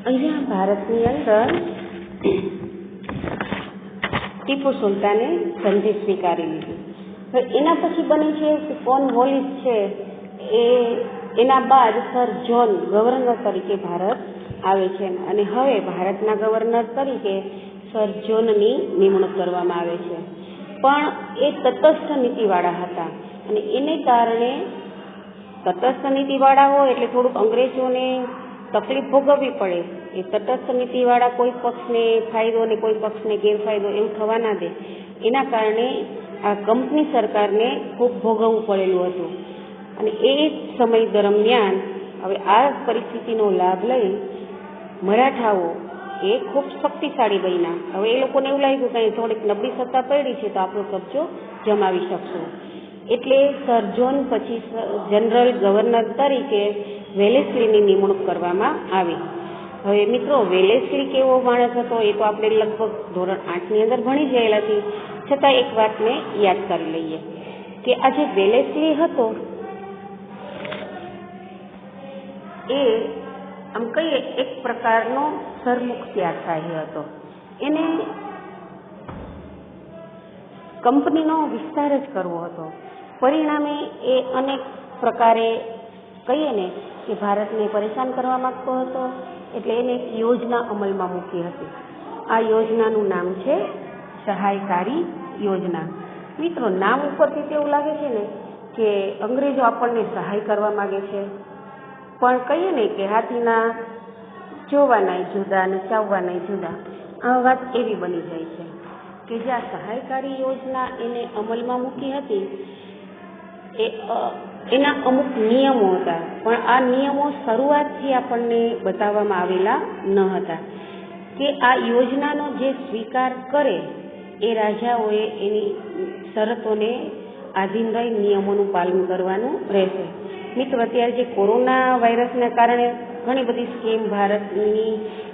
અહીંયા ભારતની અંદર ટીપુ સુલતાને સંધિ સ્વીકારી લીધી. હવે એના પછી બને છે કે કોર્નવોલિસ છે એના બાદ સર જ્હોન ગવર્નર તરીકે ભારત આવે છે અને હવે ભારતના ગવર્નર તરીકે સર જ્હોનની નિમણૂક કરવામાં આવે છે. પણ એ તટસ્થ નીતિવાળા હતા અને એને કારણે તટસ્થ નીતિવાળા હોય એટલે થોડુંક અંગ્રેજોને તકલીફ ભોગવવી પડે. એ તટસ્થ નીતિવાળા કોઈ પક્ષને ફાયદો ને કોઈ પક્ષને ગેરફાયદો એવું થવા ના દે. એના કારણે આ કંપની સરકારને ખૂબ ભોગવવું પડેલું હતું અને એ સમય દરમિયાન હવે આ પરિસ્થિતિનો લાભ લઈ મરાઠાઓ એ ખૂબ શક્તિશાળી બન્યા. હવે એ લોકોને એવું લાગ્યું કે થોડીક નબળી સત્તા પડી છે તો આપણો કબજો જમાવી શકશું. એટલે સર જ્હોન પછી જનરલ ગવર્નર તરીકે વેલેસ્લીની નિમણૂક કરવામાં આવી. હવે મિત્રો, વેલેસ્લી કેવો માણસ હતો એ તો આપણે લગભગ ધોરણ 8ની અંદર ભણી ગયેલા છીએ, છતાં એક વાતને યાદ કરી લઈએ કે આ જે વેલેસ્લી હતો એ આમ કહીએ એક પ્રકારનો સરમુખ ત્યાગશાહી હતો. એને કંપનીનો વિસ્તાર જ કરવો હતો. પરિણામે એ અનેક પ્રકારે કહીએ ને કે ભારતને પરેશાન કરવા માંગતો હતો. એટલે એને એક યોજના અમલમાં મૂકી હતી. આ યોજનાનું નામ છે સહાયકારી યોજના. મિત્રો, નામ ઉપરથી તેવું લાગે છે ને કે અંગ્રેજો આપણને સહાય કરવા માગે છે, પણ કહીએ ને કે હાથીના જોવાના જુદા અને ચાવવાના જુદા, આ વાત એવી બની જાય છે કે જે આ સહાયકારી યોજના એને અમલમાં મૂકી હતી એના અમુક નિયમો હતા, પણ આ નિયમો શરૂઆતથી આપણને બતાવવામાં આવેલા ન હતા કે આ યોજનાનો જે સ્વીકાર કરે એ રાજાઓએ એની શરતોને આધીન રહી નિયમોનું પાલન કરવાનું રહેશે. મિત્રો, અત્યારે જે કોરોના વાયરસના કારણે ઘણી બધી સ્કીમ ભારતની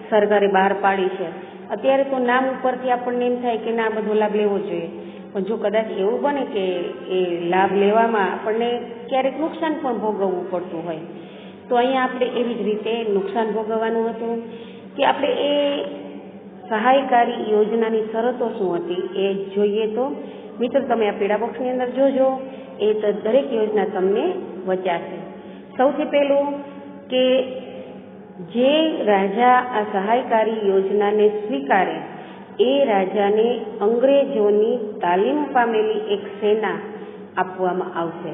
સરકારે બહાર પાડી છે. અત્યારે તો નામ ઉપરથી આપણને એમ થાય કે ના બધો લાભ લેવો જોઈએ, પણ જો કદાચ એવું બને કે એ લાભ લેવામાં આપણને ક્યારેક નુકસાન પણ ભોગવવું પડતું હોય તો અહીંયા આપણે એવી જ રીતે નુકસાન ભોગવવાનું હતું કે આપણે એ સહાયકારી યોજનાની શરતો શું હતી એ જોઈએ. તો મિત્રો, તમે આ પીળા બોક્સની અંદર જોજો, એ તો દરેક યોજના તમને વચાશે. સૌથી પહેલું કે જે રાજા આ સહાયકારી યોજનાને સ્વીકારે એ રાજાને અંગ્રેજોની તાલીમ પામેલી એક સેના આપવામાં આવશે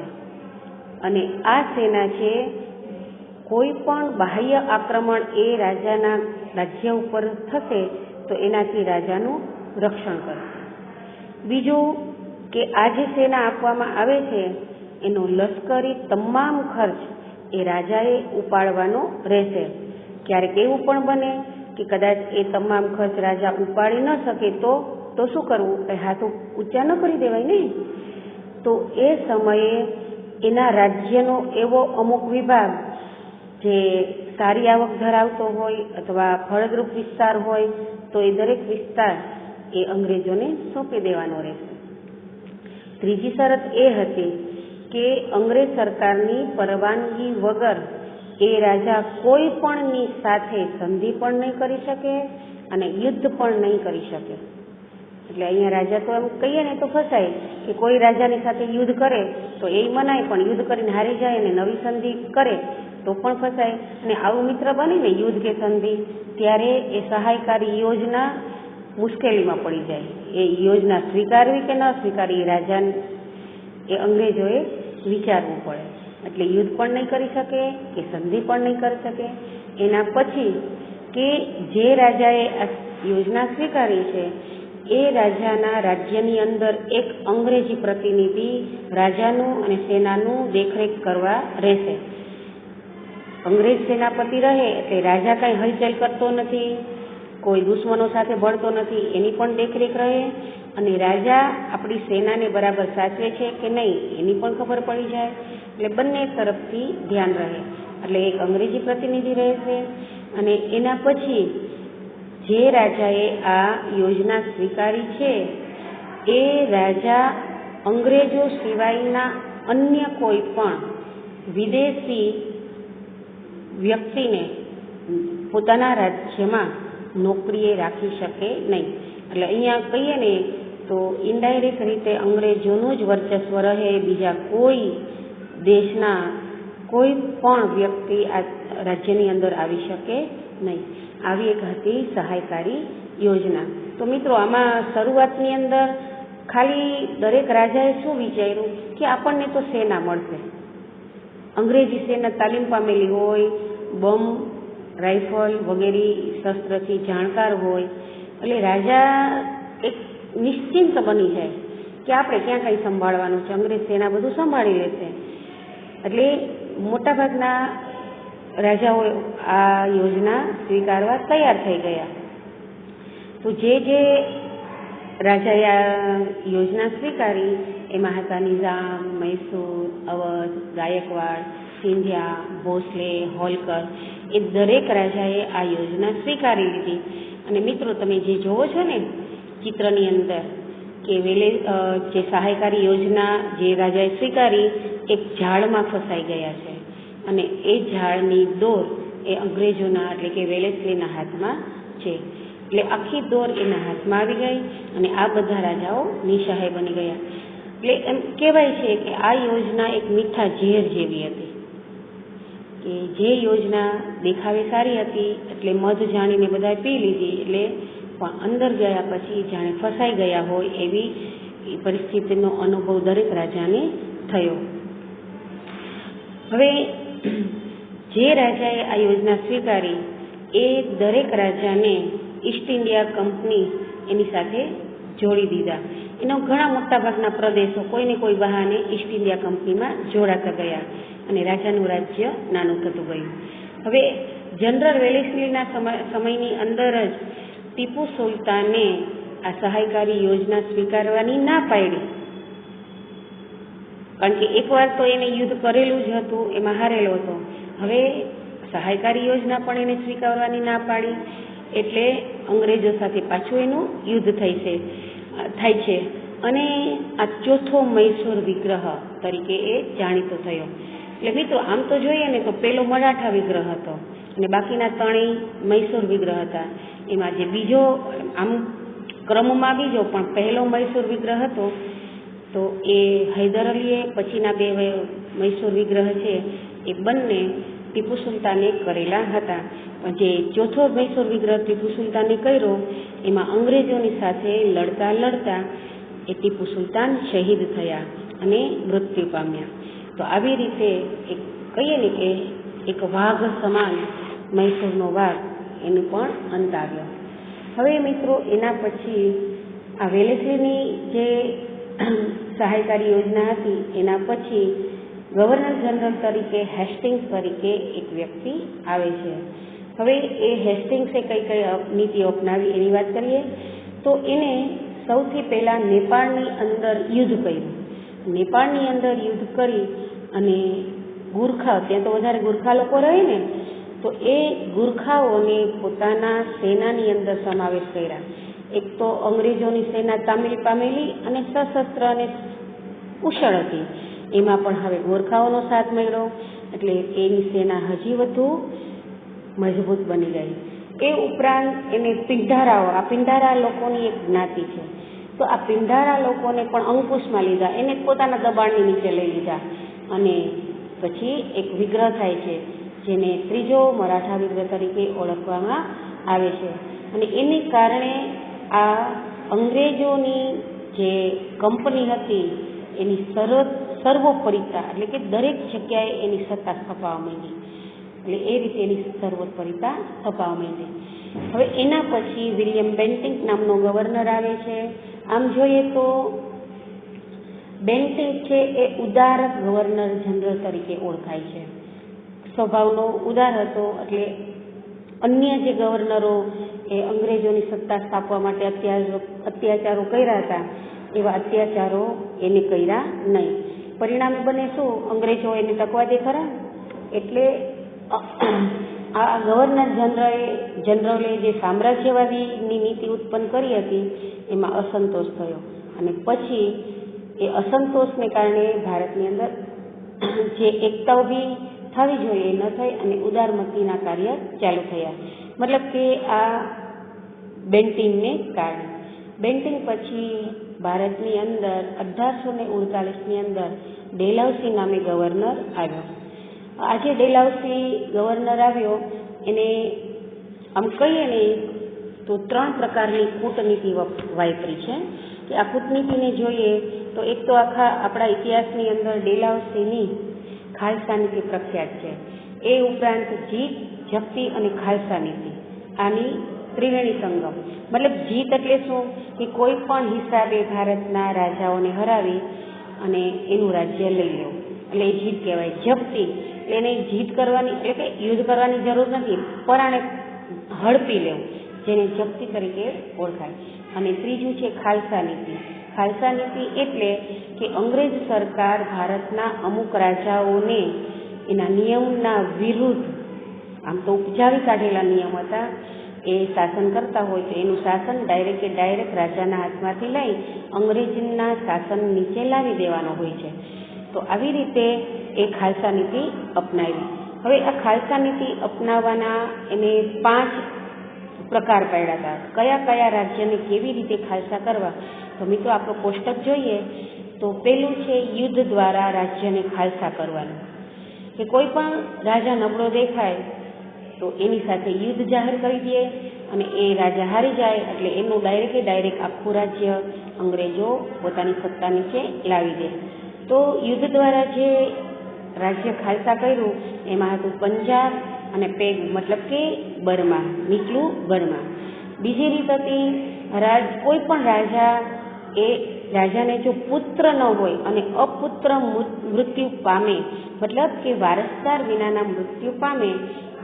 અને આ સેના છે કોઈ પણ બાહ્ય આક્રમણ એ રાજાના રાજ્ય ઉપર થશે તો એનાથી રાજાનું રક્ષણ કરશે. બીજું કે આ જે સેના આપવામાં આવે છે એનો લશ્કરી તમામ ખર્ચ એ રાજાએ ઉપાડવાનો રહેશે. ક્યારેક એવું પણ બને કે કદાચ એ તમામ ખર્ચ રાજા ઉપાડી ન શકે તો શું કરવું? એ હાથ ઊંચા ન કરી દેવાય ને. તો એ સમયે એના રાજ્યનો એવો અમુક વિભાગ જે સારી આવક ધરાવતો હોય અથવા ફળદ્રુપ વિસ્તાર હોય તો એ દરેક વિસ્તાર એ અંગ્રેજોને સોંપી દેવાનો રહેશે. ત્રીજી શરત એ હતી કે અંગ્રેજ સરકારની પરવાનગી વગર એ રાજા કોઈ પણની સાથે સંધિ પણ નહીં કરી શકે અને યુદ્ધ પણ નહીં કરી શકે. એટલે અહીંયા રાજા તો એમ કહીએ ને તો ફસાય કે કોઈ રાજાની સાથે યુદ્ધ કરે તો એ મનાય, પણ યુદ્ધ કરીને હારી જાય અને નવી સંધિ કરે તો પણ ફસાય. અને આવું મિત્ર બને ને યુદ્ધ કે સંધિ ત્યારે એ સહાયકારી યોજના મુશ્કેલીમાં પડી જાય. એ યોજના સ્વીકારવી કે ન સ્વીકારવી એ રાજાને એ અંગ્રેજોએ વિચારવું પડે. એટલે યુદ્ધ પણ નહીં કરી શકે કે સંધિ પણ નહીં કરી શકે. એના પછી કે જે રાજાએ આ યોજના સ્વીકારી છે એ રાજાના રાજ્યની અંદર એક અંગ્રેજી પ્રતિનિધિ રાજાનું અને સેનાનું દેખરેખ કરવા રહેશે. અંગ્રેજ સેનાપતિ રહે એટલે રાજા કાંઈ હલચલ કરતો નથી, કોઈ દુશ્મનો સાથે ભળતો નથી, એની પણ દેખરેખ રહે અને રાજા આપણી સેનાને બરાબર સાચવે છે કે નહીં એની પણ ખબર પડી જાય. એટલે બંને તરફથી ધ્યાન રહે. એટલે એક અંગ્રેજી પ્રતિનિધિ રહેશે અને એના પછી જે રાજાએ આ યોજના સ્વીકારી છે એ રાજા અંગ્રેજો સિવાયના અન્ય કોઈ પણ વિદેશી વ્યક્તિને પોતાના રાજ્યમાં નોકરીએ રાખી શકે નહીં. એટલે અહીંયા કહીએ ને તો ઇનડાયરેક્ટ રીતે અંગ્રેજોનું જ વર્ચસ્વ રહે, બીજા કોઈ દેશના કોઈ પણ વ્યક્તિ આ રાજ્યની અંદર આવી શકે નહીં. આવી એક હતી સહાયકારી યોજના. તો મિત્રો આમાં શરૂઆતની અંદર ખાલી દરેક રાજાએ શું વિચાર્યું કે આપણને તો સેના મળશે, અંગ્રેજી સેના તાલીમ પામેલી હોય, બોમ્બ રાઇફલ વગેરે શસ્ત્રથી જાણકાર હોય, એટલે રાજા એક નિશ્ચિંત બની જાય કે આપણે ક્યાં કંઈ સંભાળવાનું છે, અંગ્રેજ સેના બધું સંભાળી લેશે. એટલે મોટાભાગના રાજાઓ આ યોજના સ્વીકારવા તૈયાર થઈ ગયા. તો જે રાજાએ આ યોજના સ્વીકારી એમાં હતા નિઝામ, મૈસૂર, અવધ, ગાયકવાડ, સિંધિયા, ભોસલે, હોલકર. એ દરેક રાજાએ આ યોજના સ્વીકારી લીધી. અને મિત્રો તમે જે જોવો છો ને ચિત્રની અંદર કે જે સહાયકારી યોજના જે રાજાએ સ્વીકારી એક ઝાડમાં ફસાઈ ગયા છે, અને એ ઝાડની દોર એ અંગ્રેજોના એટલે કે વેલેસ્લીના હાથમાં છે. એટલે આખી દોર એના હાથમાં આવી ગઈ અને આ બધા રાજાઓ નિસહાય બની ગયા. એટલે એમ કહેવાય છે કે આ યોજના એક મીઠા ઝેર જેવી હતી, કે જે યોજના દેખાવે સારી હતી એટલે મધ જાણીને બધા પી લીધી, એટલે પણ અંદર ગયા પછી જાણે ફસાઈ ગયા હોય એવી પરિસ્થિતિનો અનુભવ દરેક રાજાને થયો. હવે જે રાજાએ આ યોજના સ્વીકારી એ દરેક રાજાને ઈસ્ટ ઇન્ડિયા કંપની એની સાથે જોડી દીધા. એનો ઘણા મોટાભાગના પ્રદેશો કોઈને કોઈ બહાને ઈસ્ટ ઇન્ડિયા કંપનીમાં જોડાતા ગયા અને રાજાનું રાજ્ય નાનું થતું ગયું. હવે જનરલ વેલેસ્લીના સમયની અંદર જ ટીપુ સુલતાને આ સહાયકારી યોજના સ્વીકારવાની ના પાડી, કારણ કે એકવાર તો એને યુદ્ધ કરેલું જ હતું, એમાં હારેલો હતો. હવે સહાયકારી યોજના પણ એને સ્વીકારવાની ના પાડી, એટલે અંગ્રેજો સાથે પાછું એનું યુદ્ધ થાય છે અને આ ચોથો મૈસૂર વિગ્રહ તરીકે એ જાણીતો થયો. એટલે મિત્રો આમ તો જોઈએ ને તો પહેલો મરાઠા વિગ્રહ હતો અને બાકીના ત્રણેય મૈસૂર વિગ્રહ હતા. એમાં જે બીજો આમ ક્રમમાં બીજો પણ પહેલો મૈસૂર વિગ્રહ હતો તો એ હૈદર અલીએ પછીના બે મૈસૂર વિગ્રહ છે એ બંને ટીપુ સુલતાને કરેલા હતા. પણ જે ચોથો મૈસૂર વિગ્રહ ટીપુ સુલતાને કર્યો એમાં અંગ્રેજોની સાથે લડતા એ ટીપુ સુલતાન શહીદ થયા અને મૃત્યુ પામ્યા. તો આવી રીતે એક કહીએ ને કે એક વાઘ સમાન મૈસૂરનો વાઘ એનો પણ અંત આવ્યો. હવે મિત્રો એના પછી આ વેલેસ્લીની જે સહાયકારી યોજના હતી એના પછી ગવર્નર જનરલ તરીકે હેસ્ટિંગ્સ તરીકે એક વ્યક્તિ આવે છે. હવે એ હેસ્ટિંગ્સે કઈ નીતિઓ અપનાવી એની વાત કરીએ તો એને સૌથી પહેલાં નેપાળની અંદર યુદ્ધ કર્યું. નેપાળની અંદર યુદ્ધ કરી અને ગુરખા, ત્યાં તો વધારે ગુરખા લોકો રહે ને, તો એ ગુરખાઓને પોતાના સેનાની અંદર સમાવેશ કર્યા. એક તો અંગ્રેજોની સેના તામીલ પામેલી અને સશસ્ત્ર અને કુશળ હતી, એમાં પણ હવે ગોરખાઓનો સાથ મળ્યો એટલે એની સેના હજી વધુ મજબૂત બની ગઈ. એ ઉપરાંત એને પિંઢારાઓ, આ પિંઢારા લોકોની એક જ્ઞાતિ છે, તો આ પિંઢારા લોકોને પણ અંકુશમાં લીધા, એને પોતાના દબાણની નીચે લઈ લીધા અને પછી એક વિગ્રહ થાય છે જેને ત્રીજો મરાઠા વિગ્રહ તરીકે ઓળખવામાં આવે છે. અને એને કારણે આ અંગ્રેજોની જે કંપની હતી એની સર્વોપરિતા એટલે કે દરેક જગ્યાએ એની સત્તા સ્થપાવવા માંડી, એટલે એ રીતે એની સર્વોપરિતા સ્થપાવવા માંડી. હવે એના પછી વિલિયમ બેન્ટિંક નામનો ગવર્નર આવે છે. આમ જોઈએ તો બેન્ટિંક છે એ ઉદાર ગવર્નર જનરલ તરીકે ઓળખાય છે. સ્વભાવનો ઉદાર હતો, એટલે અન્ય જે ગવર્નરો એ અંગ્રેજોની સત્તા સ્થાપવા માટે અત્યાચારો કર્યા હતા એવા અત્યાચારો એને કર્યા નહીં. પરિણામ બને શું, અંગ્રેજો એને ટકવા દે ખરા, એટલે આ ગવર્નર જનરલે જે સામ્રાજ્યવાદીની નીતિ ઉત્પન્ન કરી હતી એમાં અસંતોષ થયો અને પછી એ અસંતોષને કારણે ભારતની અંદર જે એકતા ઊભી થવી જોઈએ ન થઈ અને ઉદારમતીના કાર્ય ચાલુ થયા. મતલબ કે આ બેન્ટિંગને કારણે. બેન્ટિંગ પછી ભારતની અંદર 1848ની અંદર ડેલહાઉસી નામે ગવર્નર આવ્યો. આ જે ડેલહાઉસી ગવર્નર આવ્યો એને આમ કહીએ ને તો 3 પ્રકારની કૂટનીતિ વાપરી છે. કે આ કૂટનીતિને જોઈએ તો એક તો આખા આપણા ઇતિહાસની અંદર ડેલહાઉસીની ખાલસા નીતિ પ્રખ્યાત છે. એ ઉપરાંત જીત, જપ્તી અને ખાલસા નીતિ, આની ત્રિવેણી સંગમ. મતલબ જીત એટલે શું કે કોઈ પણ હિસાબે ભારતના રાજાઓને હરાવી અને એનું રાજ્ય લઈ લેવું એટલે એ જીત કહેવાય. જપ્તી એને જીત કરવાની એટલે કે યુદ્ધ કરવાની જરૂર નથી, પરાણે હડપી લેવું, જેને જપ્તી તરીકે ઓળખાય. અને ત્રીજું છે ખાલસા નીતિ. ખાલસા નીતિ એટલે કે અંગ્રેજ સરકાર ભારતના અમુક રાજાઓને એના નિયમના વિરુદ્ધ, આમ તો ઉપજાવી કાઢેલા નિયમ હતા, એ શાસન કરતા હોય તો એનું શાસન ડાયરેક્ટ રાજાના હાથમાંથી લઈ અંગ્રેજના શાસન નીચે લાવી દેવાનો હોય છે. તો આવી રીતે એ ખાલસા નીતિ અપનાવી. હવે આ ખાલસા નીતિ અપનાવવાના એને 5 પ્રકાર પાડ્યા હતા. કયા કયા રાજ્યને કેવી રીતે ખાલસા કરવા? તો મિત્રો આપણો કોષ્ટક જોઈએ તો પહેલું છે યુદ્ધ દ્વારા રાજ્યને ખાલસા કરવાનું. કે કોઈ પણ રાજા નબળો દેખાય તો એની સાથે યુદ્ધ જાહેર કરી દે અને એ રાજા હારી જાય એટલે એનું ડાયરેક્ટ આખું રાજ્ય અંગ્રેજો પોતાની સત્તા નીચે લાવી દે. તો યુદ્ધ દ્વારા જે રાજ્ય ખાલસા કર્યું એમાં હતું પંજાબ અને પેગ, મતલબ કે બર્મા, નીચલું બર્મા. બીજી રીત હતી કોઈ પણ રાજા, એ રાજાને જો પુત્ર ન હોય અને અપુત્ર મૃત્યુ પામે, મતલબ કે વારસદાર વિનાના મૃત્યુ પામે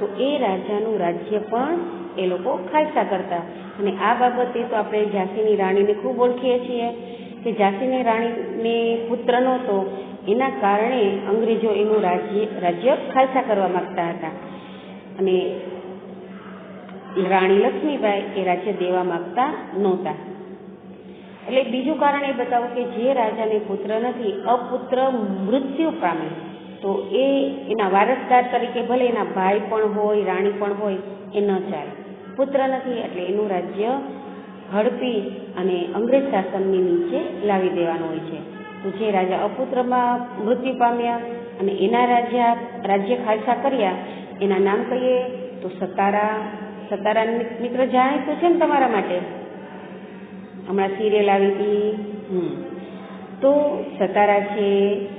તો એ રાજાનું રાજ્ય પણ એ લોકો ખાલસા કરતા. અને આ બાબતે તો આપણે ઝાંસીની રાણીને ખૂબ ઓળખીએ છીએ કે ઝાંસીની રાણીને પુત્ર નહોતો, એના કારણે અંગ્રેજો એનું રાજ્ય ખાલસા કરવા માગતા હતા અને રાણી લક્ષ્મીબાઈ એ રાજ્ય દેવા માગતા નહોતા. એટલે બીજું કારણ એ બતાવું કે જે રાજાને પુત્ર નથી, અપુત્ર મૃત્યુ પામે તો એ એના વારસદાર તરીકે ભલે એના ભાઈ પણ હોય, રાણી પણ હોય, એ ન ચાલે. પુત્ર નથી એટલે એનું રાજ્ય હડપી અને અંગ્રેજ શાસનની નીચે લાવી દેવાનું હોય છે. તો જે રાજા અપુત્રમાં મૃત્યુ પામ્યા અને એના રાજ્ય ખાલસા કર્યા એના નામ કહીએ તો સતારા. સતારા મિત્ર જાણીતું છે ને તમારા માટે, હમણાં સિરિયલ આવી હતી. તો સતારા છે,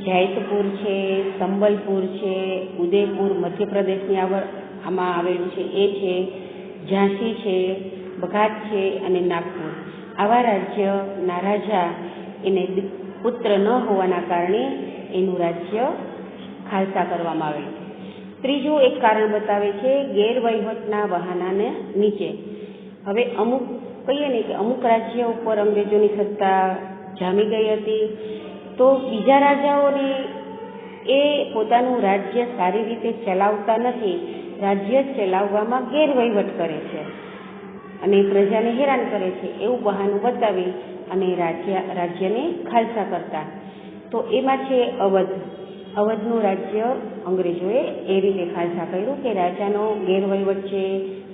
જૈતપુર છે, સંબલપુર છે, ઉદયપુર મધ્યપ્રદેશની આમાં આવેલું છે એ છે, ઝાંસી છે, બઘાત છે અને નાગપુર. આવા રાજ્યના રાજા એને પુત્ર ન હોવાના કારણે એનું રાજ્ય ખાલસા કરવામાં આવેલું. ત્રીજું એક કારણ બતાવે છે ગેરવહીવટના બહાનાને નીચે. હવે અમુક કહીએ ને કે અમુક રાજ્ય ઉપર અંગ્રેજોની સત્તા જામી ગઈ હતી તો બીજા રાજાઓને એ પોતાનું રાજ્ય સારી રીતે ચલાવતા નથી, રાજ્ય ચલાવવામાં ગેરવહીવટ કરે છે અને પ્રજાને હેરાન કરે છે એવું બહાનું બતાવી અને રાજ્યને ખાલસા કરતા. તો એમાં છે અવધ. અવધનું રાજ્ય અંગ્રેજોએ એ રીતે ખાલસા કર્યું કે રાજાનો ગેરવહીવટ છે,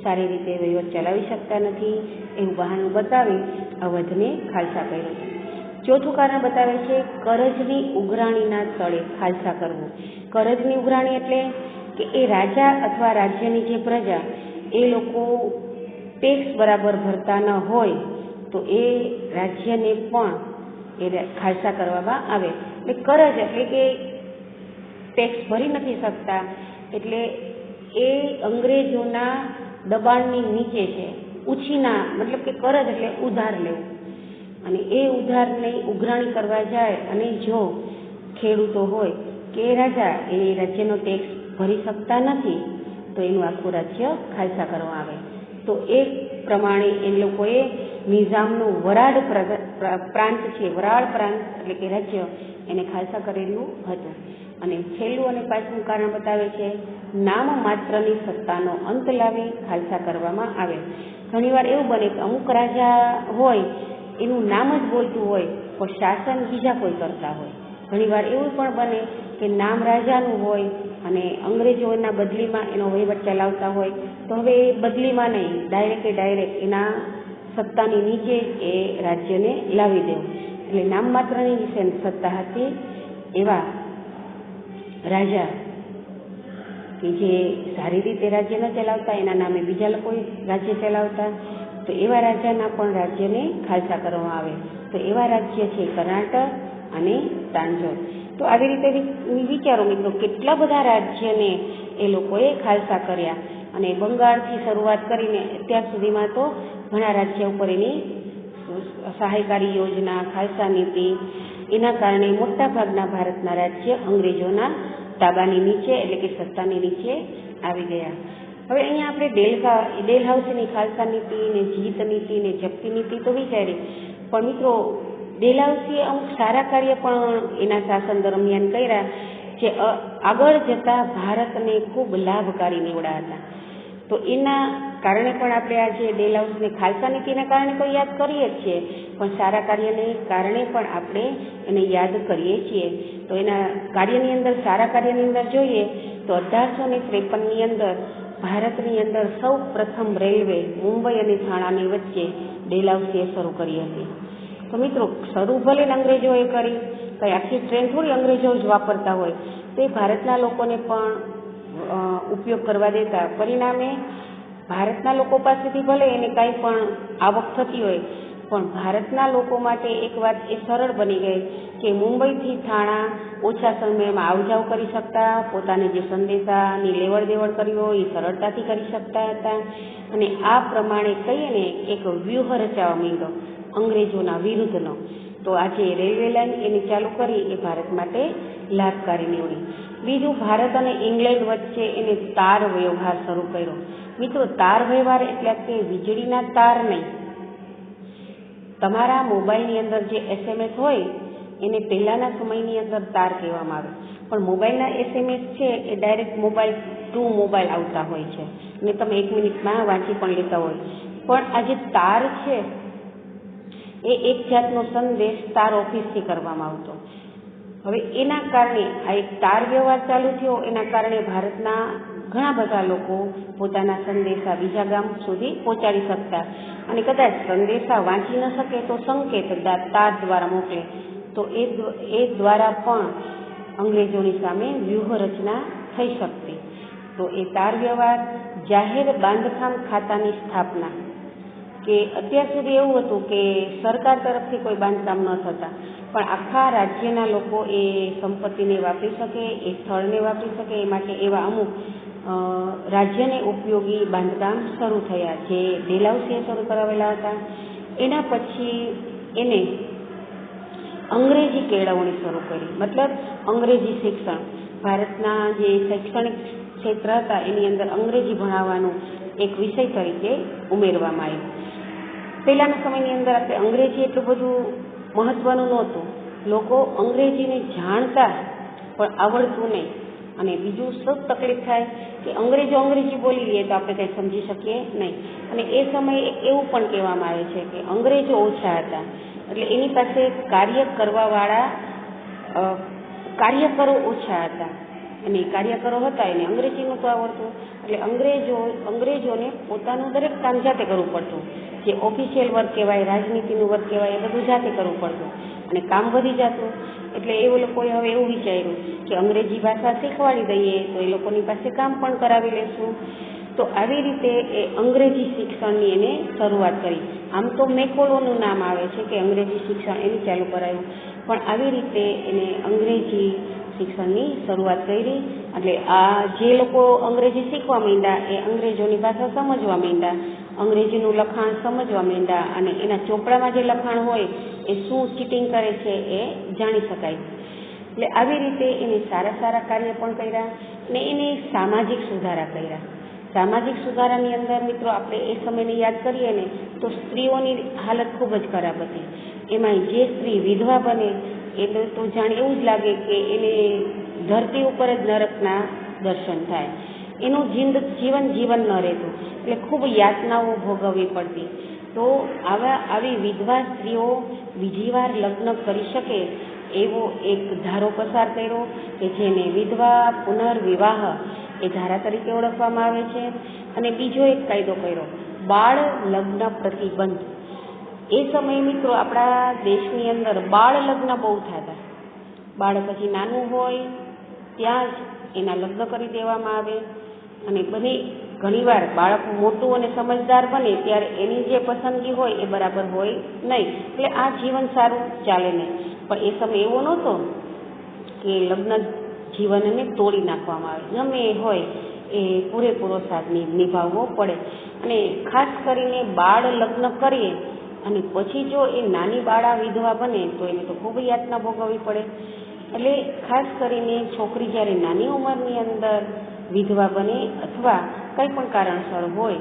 સારી રીતે વહીવટ ચલાવી શકતા નથી એવું બહાનું બતાવી અવધને ખાલસા કર્યું. ચોથું કારણ બતાવે છે કરજની ઉઘરાણીના તળે ખાલસા કરવું. કરજની ઉઘરાણી એટલે કે એ રાજા અથવા રાજ્યની જે પ્રજા એ લોકો ટેક્સ બરાબર ભરતા ન હોય તો એ રાજ્યને પણ એ ખાલસા કરવામાં આવે. એટલે કરજ એટલે કે ટેક્સ ભરી નથી શકતા એટલે એ અંગ્રેજોના દબાણની નીચે છે. ઉછીના મતલબ કે કરજ એટલે ઉધાર લેવું અને એ ઉધારને ઉઘરાણી કરવા જાય અને જો ખેડૂતો હોય કે રાજા એ રાજ્યનો ટેક્સ ભરી શકતા નથી તો એનું આખું રાજ્ય ખાલસા કરવામાં આવે. તો એ પ્રમાણે એ લોકોએ નિઝામનું વરાળ પ્રાંત છે, વરાળ પ્રાંત એટલે કે રાજ્ય એને ખાલસા કરેલું હતું. અને છેલ્લું અને પાંચમું કારણ બતાવે છે નામ માત્રની સત્તાનો અંત લાવી ખાલસા કરવામાં આવે. ઘણીવાર એવું બને કે અમુક રાજા હોય એનું નામ જ બોલતું હોય પણ શાસન બીજા કોઈ કરતા હોય. ઘણીવાર એવું પણ બને કે નામ રાજાનું હોય અને અંગ્રેજોના બદલીમાં એનો વહીવટ ચલાવતા હોય તો હવે એ બદલીમાં નહીં, ડાયરેક્ટ એના સત્તાની નીચે એ રાજ્યને લાવી દેવું. એટલે નામ માત્રની સત્તા હતી એવા રાજા કે જે સારી રીતે રાજ્ય ન ચલાવતા, એના નામે બીજા લોકો રાજ્ય ચલાવતા, તો એવા રાજાના પણ રાજ્યને ખાલસા કરવામાં આવે. તો એવા રાજ્ય છે કર્ણાટક અને તાંજોર. તો આવી રીતે વિચારો મિત્રો, કેટલા બધા રાજ્યને એ લોકોએ ખાલસા કર્યા અને બંગાળથી શરૂઆત કરીને અત્યાર સુધીમાં તો ઘણા રાજ્ય ઉપર એની સહાયકારી યોજના, ખાલસા નીતિ, એના કારણે મોટા ભાગના ભારતના રાજ્ય અંગ્રેજોના તાબાની નીચે એટલે કે સત્તાની નીચે આવી ગયા. હવે અહીંયા આપણે ડેલહાઉસીની ખાલસા નીતિ ને જીત નીતિ ને જપ્તી નીતિ તો વિચારી, પણ મિત્રો ડેલહાઉસીએ અમુક સારા કાર્ય પણ એના શાસન દરમિયાન કર્યા જે આગળ જતા ભારતને ખૂબ લાભકારી નીવડ્યા હતા. તો એના કારણે પણ આપણે આજે ડેલહાઉસને ખાલસા નીતિના કારણે તો યાદ કરીએ જ છીએ, પણ સારા કાર્યને કારણે પણ આપણે એને યાદ કરીએ છીએ. તો એના કાર્યની અંદર, સારા કાર્યની અંદર જોઈએ તો 1853ની અંદર ભારતની અંદર સૌ પ્રથમ રેલવે મુંબઈ અને થાણાની વચ્ચે ડેલહાઉસીએ શરૂ કરી હતી. તો મિત્રો શરૂ ભલે અંગ્રેજોએ કરી, કંઈ આખી ટ્રેન થોડી અંગ્રેજો જ વાપરતા હોય, તો એ ભારતના લોકોને પણ ઉપયોગ કરવા દેતા. પરિણામે ભારતના લોકો પાસેથી ભલે એને કાંઈ પણ આવક થતી હોય, પણ ભારતના લોકો માટે એક વાત એ સરળ બની ગઈ કે મુંબઈથી થાણા ઓછા સમયમાં આવજાવ કરી શકતા, પોતાને જે સંદેશાની લેવડ દેવડ કરવી હોય એ સરળતાથી કરી શકતા હતા. અને આ પ્રમાણે કહીએ ને એક વ્યૂહ રચાવા માંડ્યો અંગ્રેજોના વિરુદ્ધનો. તો આજે રેલવે લાઇન એને ચાલુ કરી એ ભારત માટે લાભકારી નીવડી. બીજું, ભારત અને ઇંગ્લેન્ડ વચ્ચે એને તાર વ્યવહાર શરૂ કર્યો. મિત્રો તાર વ્યવહાર એટલે કે વીજળીના તાર નહીં, તમારા મોબાઈલની અંદર જે SMS હોય એને પહેલાંના સમયની અંદર તાર કહેવામાં આવે, પણ મોબાઈલના SMS છે એ ડાયરેક્ટ મોબાઈલ ટુ મોબાઈલ આવતા હોય છે અને તમે 1 મિનિટમાં વાંચી પણ લેતા હોય. પણ આ જે તાર છે એ એક જાતનો સંદેશ તાર ઓફિસથી કરવામાં આવતો. હવે એના કારણે આ એક તાર વ્યવહાર ચાલુ થયો, એના કારણે ભારતના ઘણા બધા લોકો પોતાના સંદેશા બીજા ગામ સુધી પહોંચાડી શકતા, અને કદાચ સંદેશા વાંચી ન શકે તો સંકેત તાર દ્વારા મોકલે, તો એ દ્વારા પણ અંગ્રેજોની સામે વ્યૂહરચના થઈ શકતી. તો એ તાર વ્યવહાર, જાહેર બાંધકામ ખાતાની સ્થાપના, કે અત્યાર સુધી એવું હતું કે સરકાર તરફથી કોઈ બાંધકામ ન થતા, પણ આખા રાજ્યના લોકો એ સંપત્તિને વાપરી શકે, એ સ્થળને વાપરી શકે એ માટે એવા અમુક રાજ્યને ઉપયોગી બાંધકામ શરૂ થયા જે ડેલહાઉસીએ શરૂ કરાવેલા હતા. એના પછી એને અંગ્રેજી કેળવણી શરૂ કરી, મતલબ અંગ્રેજી શિક્ષણ. ભારતના જે શૈક્ષણિક ક્ષેત્ર હતા એની અંદર અંગ્રેજી ભણાવવાનું એક વિષય તરીકે ઉમેરવામાં આવ્યું. પહેલાંના સમયની અંદર આપણે અંગ્રેજી એટલું બધું મહત્ત્વનું નહોતું, લોકો અંગ્રેજીને જાણતા પણ આવડતું નહીં. અને બીજું શું તકલીફ થાય કે અંગ્રેજો અંગ્રેજી બોલી લઈએ તો આપણે કંઈ સમજી શકીએ નહીં. અને એ સમયે એવું પણ કહેવામાં આવે છે કે અંગ્રેજો ઓછા હતા, એટલે એની પાસે કાર્ય કરવાવાળા કાર્યકરો ઓછા હતા, અને કાર્યકરો હતા એને અંગ્રેજી નહોતું આવડતું, એટલે અંગ્રેજોને પોતાનું દરેક કામ જાતે કરવું પડતું. જે ઓફિશિયલ વર્ક કહેવાય, રાજનીતિનું વર્ક કહેવાય, એ બધું જાતે કરવું પડતું અને કામ વધી જતું. એટલે એ લોકોએ હવે એવું વિચાર્યું કે અંગ્રેજી ભાષા શીખવાડી દઈએ તો એ લોકોની પાસે કામ પણ કરાવી લેશું. તો આવી રીતે એ અંગ્રેજી શિક્ષણની એને શરૂઆત કરી. આમ તો મેકોલોનું નામ આવે છે કે અંગ્રેજી શિક્ષણ એને ચાલુ કરાયું, પણ આવી રીતે એને અંગ્રેજી શિક્ષણની શરૂઆત કરી. એટલે આ જે લોકો અંગ્રેજી શીખવા માંડ્યા એ અંગ્રેજોની ભાષા સમજવા માંડ્યા, અંગ્રેજીનું લખાણ સમજવા માંડ્યા, અને એના ચોપડામાં જે લખાણ હોય એ શું ચીટિંગ કરે છે એ જાણી શકાય. એટલે આવી રીતે એને સારા સારા કાર્ય પણ કર્યા ને એને સામાજિક સુધારા કર્યા. સામાજિક સુધારાની અંદર મિત્રો આપણે એ સમયને યાદ કરીએ ને તો સ્ત્રીઓની હાલત ખૂબ જ ખરાબ હતી. એમાં જે સ્ત્રી વિધવા બને એટલે તો જાણે એવું જ લાગે કે એને ધરતી ઉપર જ નરકના દર્શન થાય, એનું જીવન ન રહેતું, એટલે ખૂબ યાતનાઓ ભોગવવી પડતી. તો આવી વિધવા સ્ત્રીઓ બીજી વાર લગ્ન કરી શકે એવો એક ધારો પસાર કર્યો કે જેને વિધવા પુનર્વિવાહ એ ધારા તરીકે ઓળખવામાં આવે છે. અને બીજો એક કાયદો કર્યો, બાળ લગ્ન પ્રતિબંધ. એ સમયે મિત્રો આપણા દેશની અંદર બાળ લગ્ન બહુ થતા. બાળક હજી નાનું હોય ત્યાં જ એના લગ્ન કરી દેવામાં આવે, અને ઘણીવાર બાળક મોટું અને સમજદાર બને ત્યારે એની જે પસંદગી હોય એ બરાબર હોય નહીં, એટલે આ જીવન સારું ચાલે નહીં. પણ એ સમય એવો નહોતો કે લગ્ન જીવનને તોડી નાખવામાં આવે, ગમે એ હોય એ પૂરેપૂરો સાથ નિભાવવો પડે. અને ખાસ કરીને બાળ લગ્ન કરીએ અને પછી જો એ નાની બાળા વિધવા બને તો એને તો ખૂબ યાતના ભોગવવી પડે. એટલે ખાસ કરીને છોકરી જ્યારે નાની ઉંમરની અંદર વિધવા બને અથવા કંઈ પણ કારણસર હોય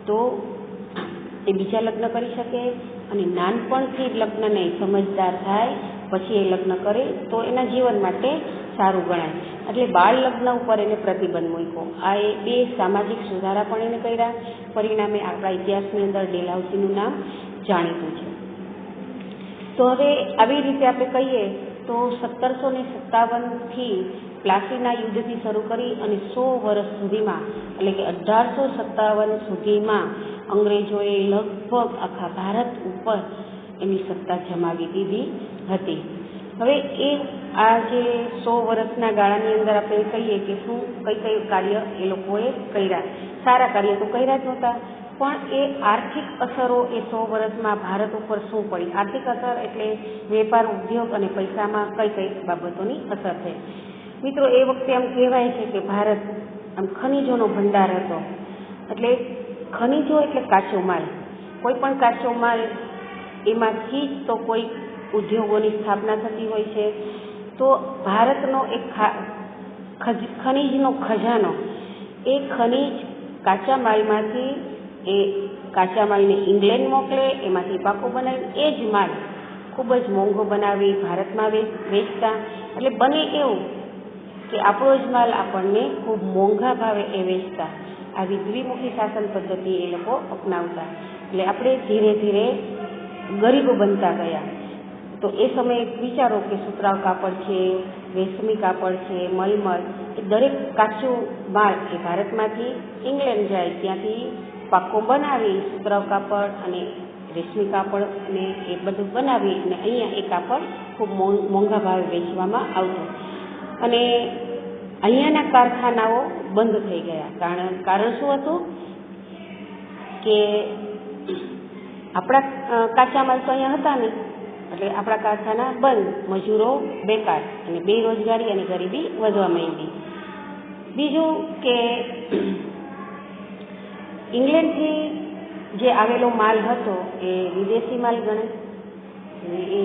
તો એ બીજા લગ્ન કરી શકે, અને નાનપણથી લગ્નને સમજદાર થાય પછી એ લગ્ન કરે તો એના જીવન માટે સારું ગણાય. એટલે બાળ લગ્ન ઉપર એને પ્રતિબંધ મૂક્યો. આ એ બે સામાજિક સુધારા પણ એને કર્યા. પરિણામે આપણા ઇતિહાસની અંદર ડેલહાઉસીનું નામ જાણીતું છે. તો હવે આવી રીતે આપણે કહીએ તો 1757થી પ્લાસીના યુદ્ધથી શરૂ કરી અને 100 વર્ષ સુધીમાં, એટલે કે 1857 સુધીમાં અંગ્રેજોએ લગભગ આખા ભારત ઉપર એની સત્તા જમાવી દીધી હતી. હવે આ જે 100 વર્ષના ગાળાની અંદર આપણે કહીએ કે કઈ કાર્ય એ લોકોએ કર્યા. સારા કાર્ય તો કર્યા જ નહોતા, પણ એ આર્થિક અસરો એ 100 વર્ષમાં ભારત ઉપર શું પડી. આર્થિક અસર એટલે વેપાર, ઉદ્યોગ અને પૈસામાં કઈ બાબતોની અસર થઈ. મિત્રો એ વખતે આમ કહેવાય છે કે ભારત આમ ખનીજોનો ભંડાર હતો. એટલે ખનીજો એટલે કાચો માલ, કોઈ પણ કાચો માલ એમાંથી જ તો કોઈ ઉદ્યોગોની સ્થાપના થતી હોય છે. તો ભારતનો એક ખનીજનો ખજાનો, એ ખનીજ કાચા માલમાંથી એ કાચા માલને ઇંગ્લેન્ડ મોકલે, એમાંથી પાકો બનાવી એ જ માલ ખૂબ જ મોંઘો બનાવી ભારતમાં વેચતા. એટલે બને એવું કે આપણો જ માલ આપણને ખૂબ મોંઘા ભાવે એ વેચતા. આવી દ્વિમુખી શાસન પદ્ધતિ એ લોકો અપનાવતા. એટલે આપણે ધીરે ધીરે ગરીબ બનતા ગયા. તો એ સમયે વિચારો કે સુતરાઉ કાપડ છે, રેશમી કાપડ છે, મલમલ, એ દરેક કાચું માલ એ ભારતમાંથી ઇંગ્લેન્ડ જાય, ત્યાંથી પાકો બનાવી સુતરાઉ કાપડ અને રેશમી કાપડ અને એ બધું બનાવી અને અહીંયા એ કાપડ ખૂબ મોંઘા ભાવે વેચવામાં આવતું. અને અહીંયાના કારખાનાઓ બંધ થઈ ગયા. કારણ શું હતું કે આપણા કાચા માલ તો અહીંયા હતા નહીં, એટલે આપણા કારખાના બંધ, મજૂરો બેકાર અને બેરોજગારી અને ગરીબી વધવા માંડી. બીજું કે ઇંગ્લેન્ડથી જે આવેલો માલ હતો એ વિદેશી માલ ગણે, એ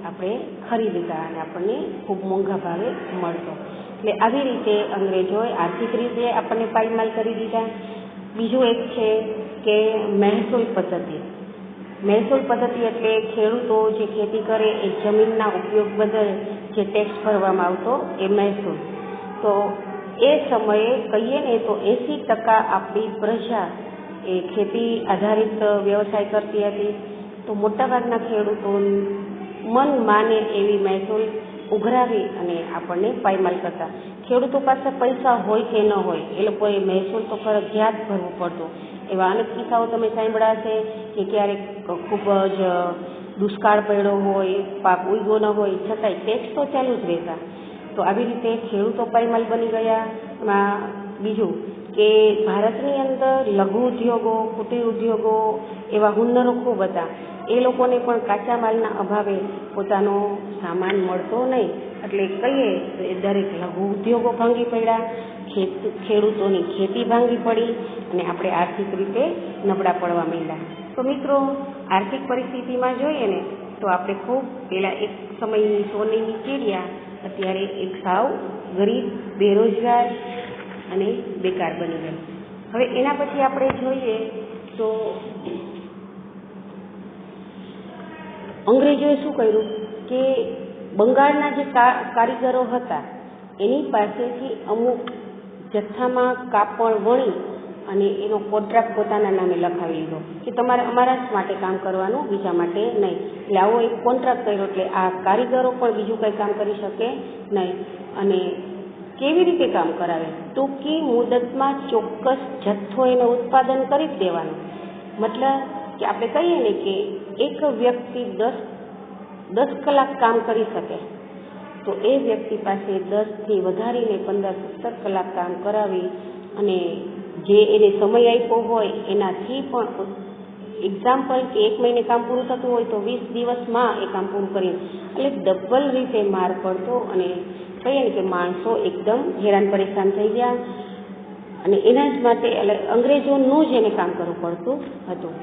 આપણે ખરીદતા અને આપણને ખૂબ મોંઘા ભાવે મળતો. એટલે આવી રીતે અંગ્રેજોએ આર્થિક રીતે આપણને પાયમાલ કરી દીધા. બીજું એક છે કે મહેસૂલ પદ્ધતિ. મહેસૂલ પદ્ધતિ એટલે ખેડૂતો જે ખેતી કરે એ જમીનના ઉપયોગ બદલ જે ટેક્સ ભરવામાં આવતો એ મહેસૂલ. તો એ સમયે કહીએ ને તો 80% આપણી પ્રજા એ ખેતી આધારિત વ્યવસાય કરતી હતી. તો મોટાભાગના ખેડૂતો મન માને એવી મહેસૂલ ઉઘરાવી અને આપણને પાયમાલ કરતા. ખેડૂતો પાસે પૈસા હોય કે ન હોય, એ લોકોએ મહેસૂલ તો ફરજિયાત ભરવું પડતું. એવા અનેક કિસ્સાઓ તમે સાંભળ્યા છે કે ક્યારેક ખૂબ જ દુષ્કાળ પડ્યો હોય, પાક ઉગ્યો ન હોય, છતાંય ટેક્સ તો ચાલુ જ રહેતા. તો આવી રીતે ખેડૂતો પાયમાલ બની ગયા. એમાં બીજું કે ભારતની અંદર લઘુ ઉદ્યોગો, કુટીર ઉદ્યોગો એવા હુન્નરો ખૂબ હતા. એ લોકોને પણ કાચા માલના અભાવે પોતાનો સામાન મળતો નહીં. એટલે કહીએ તો એ દરેક લઘુ ઉદ્યોગો ભાંગી પડ્યા, ખેડૂતોની ખેતી ભાંગી પડી અને આપણે આર્થિક રીતે નબળા પડવા માંડ્યા. તો મિત્રો આર્થિક પરિસ્થિતિમાં જોઈએ ને તો આપણે ખૂબ પહેલાં એક સમયની સોનેરી ચીડિયા અત્યારે એક સાવ ગરીબ, બેરોજગાર અને બેકાર બની ગઈ. હવે એના પછી આપણે જોઈએ તો અંગ્રેજોએ શું કર્યું કે બંગાળના જે કારીગરો હતા એની પાસેથી અમુક જથ્થામાં કાપડ વણી અને એનો કોન્ટ્રાક્ટ પોતાના નામે લખાવી લીધો કે તમારે અમારા જ માટે કામ કરવાનું, બીજા માટે નહીં. એટલે આવો એક કોન્ટ્રાક્ટ કર્યો એટલે આ કારીગરો પણ બીજું કંઈ કામ કરી શકે નહીં. અને કેવી રીતે કામ કરાવે? ટૂંકી મુદતમાં ચોક્કસ જથ્થો એને ઉત્પાદન કરી જ દેવાનો. મતલબ કે આપણે કહીએ ને કે એક વ્યક્તિ 10 કલાક કામ કરી શકે તો એ વ્યક્તિ પાસે 10થી વધારીને 15-17 કલાક કામ કરાવી અને જે એને સમય આપ્યો હોય એનાથી પણ એક્ઝામ્પલ કે 1 મહિને કામ પૂરું થતું હોય તો 20 દિવસમાં એ કામ પૂરું કરી, એટલે ડબલ રીતે માર પડતો અને કહીએ ને કે માણસો એકદમ હેરાન પરેશાન થઈ ગયા. અને એના જ માટે એટલે અંગ્રેજોનું જ એને કામ કરવું પડતું હતું.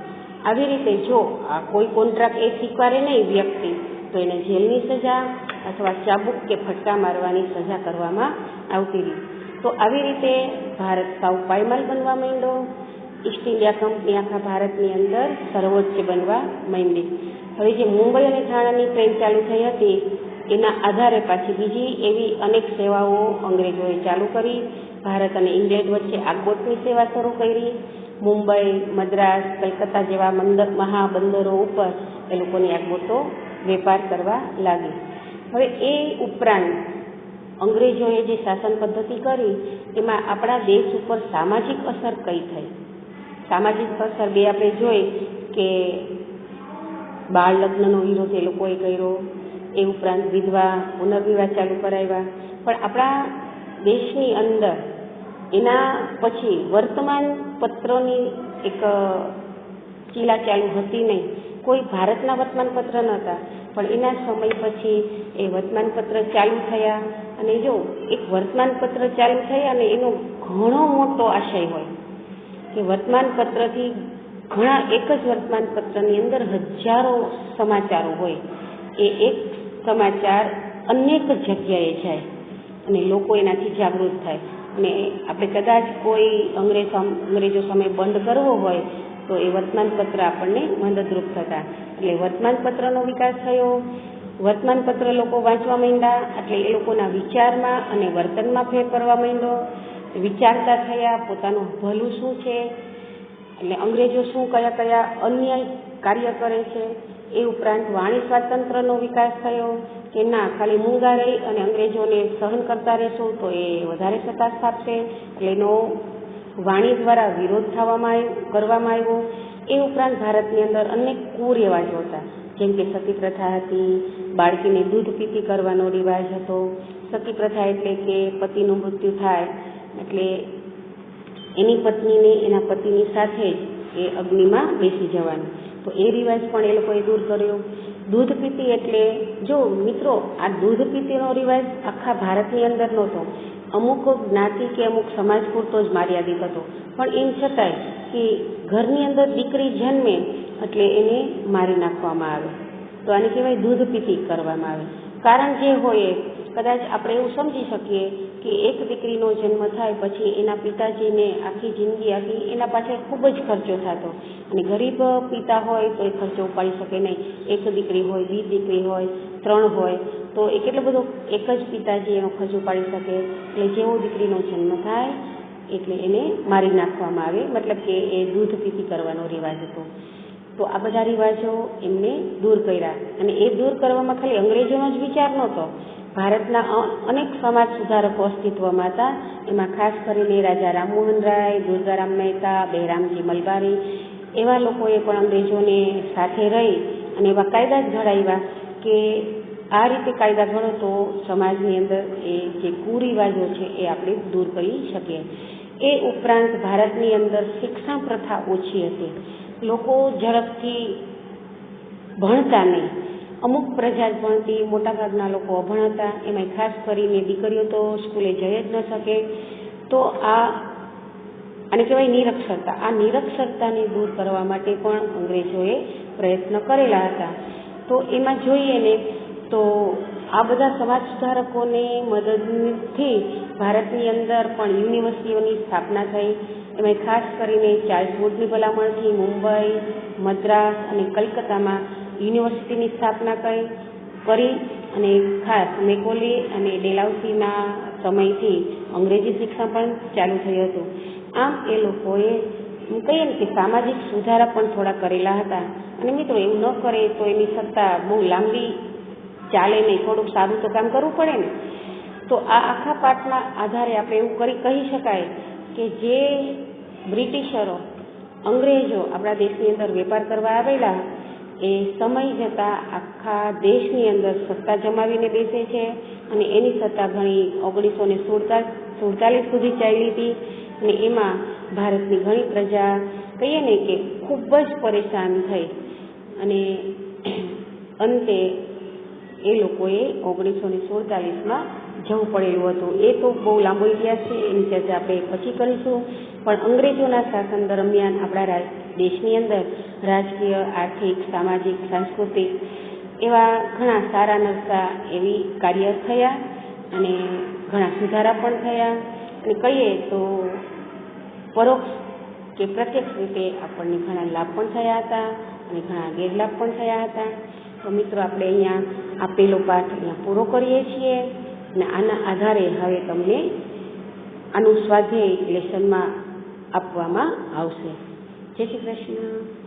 આવી રીતે જો આ કોઈ કોન્ટ્રાક્ટ એ સ્વીકારે નહીં વ્યક્તિ તો એને જેલની સજા અથવા ચાબુક કે ફટકા મારવાની સજા કરવામાં આવતી હતી. તો આવી રીતે ભારત સાવ પાયમાલ બનવા માંડ્યો. ઈસ્ટ ઇન્ડિયા કંપની આખા ભારતની અંદર સર્વોચ્ચ બનવા માંડી. હવે જે મુંબઈ અને થાણાની ટ્રેન ચાલુ થઈ હતી એના આધારે પાછી બીજી એવી અનેક સેવાઓ અંગ્રેજોએ ચાલુ કરી. ભારત અને ઇંગ્લેન્ડ વચ્ચે આગબોટની સેવા શરૂ કરી. મુંબઈ, મદ્રાસ, કલકત્તા જેવા મહાબંદરો ઉપર એ લોકોની આગબોટો વેપાર કરવા લાગી. હવે એ ઉપરાંત અંગ્રેજોએ જે શાસન પદ્ધતિ કરી એમાં આપણા દેશ ઉપર સામાજિક અસર કઈ થઈ? સામાજિક અસર બે આપણે જોઈ કે બાળ લગ્નનો વિરોધ એ લોકોએ કર્યો, એ ઉપરાંત વિધવા પુનર્વિવાહ ચાલુ કરાવ્યા. પણ આપણા દેશની અંદર એના પછી વર્તમાન પત્રોની એક ચીલા ચાલુ હતી નહીં. કોઈ ભારતના વર્તમાનપત્ર નહોતા, પણ એના સમય પછી એ વર્તમાનપત્ર ચાલુ થયા. અને જો એક વર્તમાનપત્ર ચાલુ થયા અને એનો ઘણો મોટો આશય હોય કે વર્તમાનપત્રથી ઘણા એક જ વર્તમાનપત્રની અંદર હજારો સમાચારો હોય. એ એક સમાચાર અનેક જગ્યાએ જાય અને લોકો એનાથી જાગૃત થાય. અને આપણે કદાચ કોઈ અંગ્રેજો સામે બંધ કરવો હોય તો એ વર્તમાનપત્ર આપણને મદદરૂપ થતા. એટલે વર્તમાનપત્રનો વિકાસ થયો. વર્તમાનપત્ર લોકો વાંચવા માંડ્યા એટલે એ લોકોના વિચારમાં અને વર્તનમાં ફેર કરવા માંડ્યો. વિચારતા થયા પોતાનું ભલું શું છે, એટલે અંગ્રેજો શું કયા અન્યાય કાર્ય કરે છે. એ ઉપરાંત વાણી સ્વાતંત્રનો વિકાસ થયો કે ના ખાલી મૂંગા રહી અને અંગ્રેજોને સહન કરતા રહેશું તો એ વધારે સત્તા સ્થાપશે. એટલે એનો વાણી દ્વારા વિરોધ કરવામાં આવ્યો. એ ઉપરાંત ભારતની અંદર અનેક કુરિવાજો હતા, જેમ કે સતી પ્રથા હતી, બાળકીને દૂધ પીતી કરવાનો રિવાજ હતો. સતી પ્રથા એટલે કે પતિનું મૃત્યુ થાય એટલે એની પત્નીને એના પતિની સાથે જ એ અગ્નિમાં બેસી જવાનું, તો એ રિવાજ પણ એ લોકોએ દૂર કર્યો. દૂધ પીતી એટલે જો મિત્રો આ દૂધ પીતીનો રિવાજ આખા ભારતની અંદર નહોતો, અમુક જ્ઞાતિ કે અમુક સમાજ પૂરતો જ મર્યાદિત હતો. પણ એમ છતાંય કે ઘરની અંદર દીકરી જન્મે એટલે એને મારી નાખવામાં આવે, તો આને કહેવાય દૂધ પીતી કરવામાં આવે. કારણ જે હોય કદાચ આપણે એવું સમજી શકીએ કે એક દીકરીનો જન્મ થાય પછી એના પિતાજીને આખી જિંદગી એના પાછળ ખૂબ જ ખર્ચો થતો, અને ગરીબ પિતા હોય તો એ ખર્ચો ઉપાડી શકે નહીં. એક દીકરી હોય, 2 દીકરી હોય, 3 હોય તો એ કેટલો બધો એક જ પિતાજી એનો ખર્ચ ઉપાડી શકે. એટલે જેવો દીકરીનો જન્મ થાય એટલે એને મારી નાખવામાં આવે, મતલબ કે એ દૂધ પીતી કરવાનો રિવાજ હતો. તો આ બધા રિવાજો એમને દૂર કર્યા. અને એ દૂર કરવામાં ખાલી અંગ્રેજોનો જ વિચાર નહોતો, ભારતના અનેક સમાજ સુધારકો અસ્તિત્વમાં હતા. એમાં ખાસ કરીને રાજા રામમોહન રાય, દુર્ગારામ મહેતા, બહેરામજી મલબારી એવા લોકોએ પણ અંગ્રેજોને સાથે રહી અને એવા કાયદા જ ઘડાવ્યા કે આ રીતે કાયદા ઘડો તો સમાજની અંદર એ જે કુરિવાજો છે એ આપણે દૂર કરી શકીએ. એ ઉપરાંત ભારતની અંદર શિક્ષણ પ્રથા ઓછી હતી, લોકો ઝડપથી ભણતા નહીં. અમુક પ્રજા જ ભણતી, મોટાભાગના લોકો અભણ હતા. એમાં ખાસ કરીને દીકરીઓ તો સ્કૂલે જઈ જ ન શકે. તો આને કહેવાય નિરક્ષરતા. આ નિરક્ષરતાને દૂર કરવા માટે પણ અંગ્રેજોએ પ્રયત્ન કરેલા હતા. તો એમાં જોઈએ ને તો આ બધા સમાજ સુધારકોને મદદથી ભારતની અંદર પણ યુનિવર્સિટીઓની સ્થાપના થઈ. એમાં ખાસ કરીને ચાર્લ્સ વુડની ભલામણથી મુંબઈ, મદ્રાસ અને કલકત્તામાં યુનિવર્સિટીની સ્થાપના કરી અને ખાસ મેકોલે અને ડેલાઉસીના સમયથી અંગ્રેજી શિક્ષણ પણ ચાલુ થયું હતું. આમ એ લોકોએ કહીએ ને કે સામાજિક સુધારા પણ થોડા કરેલા હતા. અને મિત્રો એવું ન કરે તો એની સત્તા બહુ લાંબી ચાલે નહીં, થોડુંક સારું તો કામ કરવું પડે ને. તો આ આખા પાઠના આધારે આપણે એવું કહી શકાય કે જે બ્રિટિશરો, અંગ્રેજો આપણા દેશની અંદર વેપાર કરવા આવેલા, એ સમય જતાં આખા દેશની અંદર સત્તા જમાવીને બેસે છે. અને એની સત્તા ઘણી 1947 સુધી ચાલી હતી. અને એમાં ભારતની ઘણી પ્રજા કહીએ ને કે ખૂબ જ પરેશાન થઈ અને અંતે એ લોકોએ 1947માં જવું પડેલું હતું. એ તો બહુ લાંબો ઇતિહાસ છે, એની ચર્ચા આપણે પછી કરીશું. પણ અંગ્રેજોના શાસન દરમિયાન આપણા દેશની અંદર રાજકીય, આર્થિક, સામાજિક, સાંસ્કૃતિક એવા ઘણા સારા નરસા એવી કાર્ય થયા અને ઘણા સુધારા પણ થયા. અને કહીએ તો પરોક્ષ કે પ્રત્યક્ષ રીતે આપણને ઘણા લાભ પણ થયા હતા અને ઘણા ગેરલાભ પણ થયા હતા. તો મિત્રો આપણે અહીંયા આપેલો પાઠ અહીંયા પૂરો કરીએ છીએ અને આના આધારે હવે તમને આનું સ્વાધ્યાય લેસનમાં આપવામાં આવશે. જય શ્રી કૃષ્ણ.